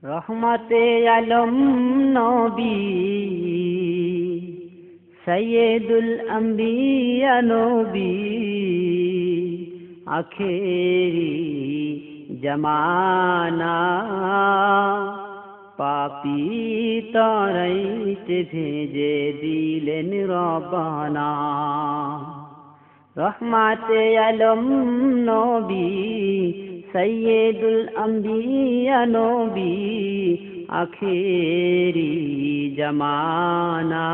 রহমতে আলম নবী সৈয়দুল আম্বিয়া নবী আখেরি জমানা পাপী তারাইতে ভেজে দিলেন রব্বানা। রহমতে আলম নবী সৈয়দুল আম্বিয়া নবী আখেরি জমানা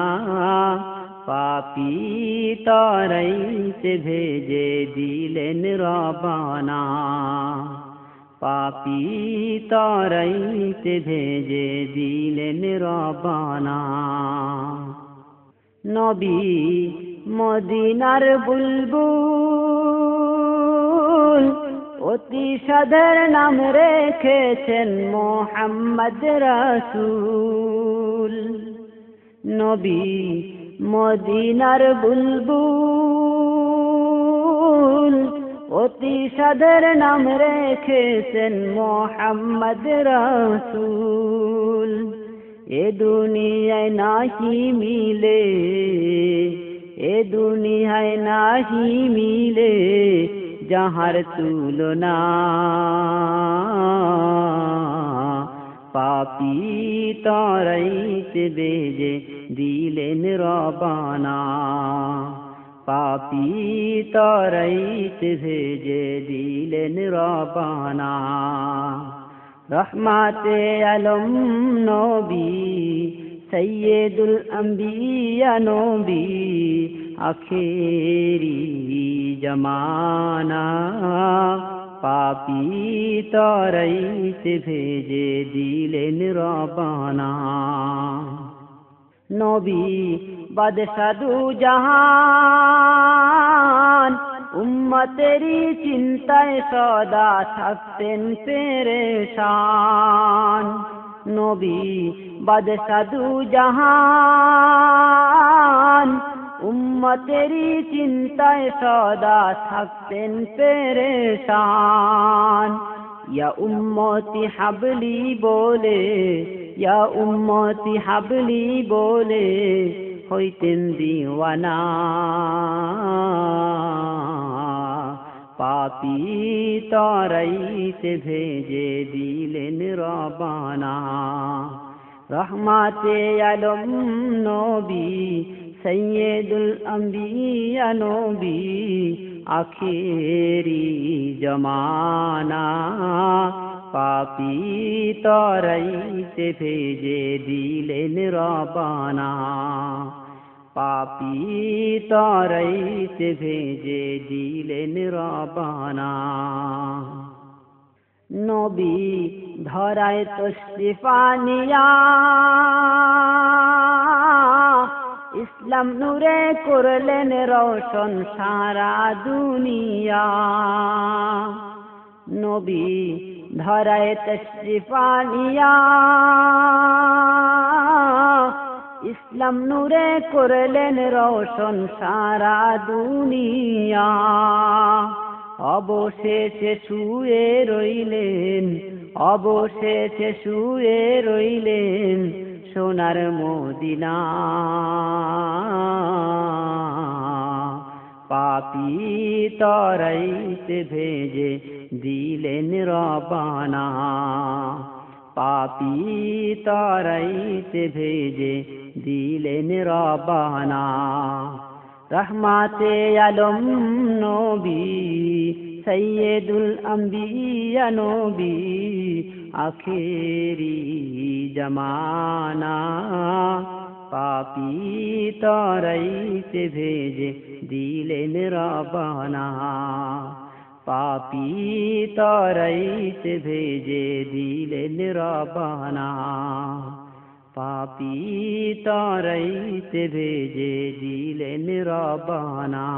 পাপী তারাইতে ভেজে দিলেন রব্বানা। পাপী তারাইতে ভেজে দিলেন রব্বানা। নবী মদিনার বুলবুল অতি সাদের নাম রেখেছেন মোহাম্মদ রাসূল। নবী মদিনার বুলবুল অতি সাদের নাম রেখেছেন মোহাম্মদ রাসূল। এ দুনিয়ায় নাহি মিলে, এ দুনিয়ায় নাহি মিলে যাহার তুলনা। পাপী তারাইতে ভেজে দিলেন রব্বানা। পাপী তারাইতে ভেজে দিলেন রব্বানা। রহমতে আলম নবী সৈয়দুল আম্বিয়া নবী আখেরি জমানা পাপী তারাইতে ভেজে দিলেন রব্বানা। নবী বাদশা দু জাহান উম্মতেরি চিন্তায় সদা থাকতেন পেরেশান। নবী বাদশা দু জাহান উম্মতেরি চিন্তায় সদা থাকতেন পেরেশান। ইয়া উম্মতি হাবলি বলে, ইয়া উম্মতি হাবলি বলে হইতেন দিওয়ানা। পাপী তারাইতে ভেজে দিলেন রব্বানা। রহমতে আলম নবী সৈয়দুল আম্বিয়া নবী আখেরি জমানা পাপী তারাইতে ভেজে দিলেন রব্বানা। পাপী তারাইতে ভেজে দিলেন রব্বানা। নবী ধরায় তশরিফ আনিয়া ইসলাম নূরে করলেন রওশন সারা দুনিয়া। নবী ধরায় তশরিফ আনিয়া ইসলাম নূরে করলেন রওশন সারা দুনিয়া। অবশেষে শুয়ে রইলেন, অবশেষে শুয়ে রইলেন সোনার মদিনা। পাপী তারাইতে ভেজে দিলেন রব্বানা। পাপী তারাইতে ভেজে দিলেন রব্বানা। রহমতে আলম নবী সৈয়দুল আম্বিয়া নবী আখেরি জমানা পাপী তারাইতে ভেজে দিলেন রব্বানা। পাপী তারাইতে ভেজে দিলেন রব্বানা। পাপী তারাইতে ভেজে দিলেন রব্বানা।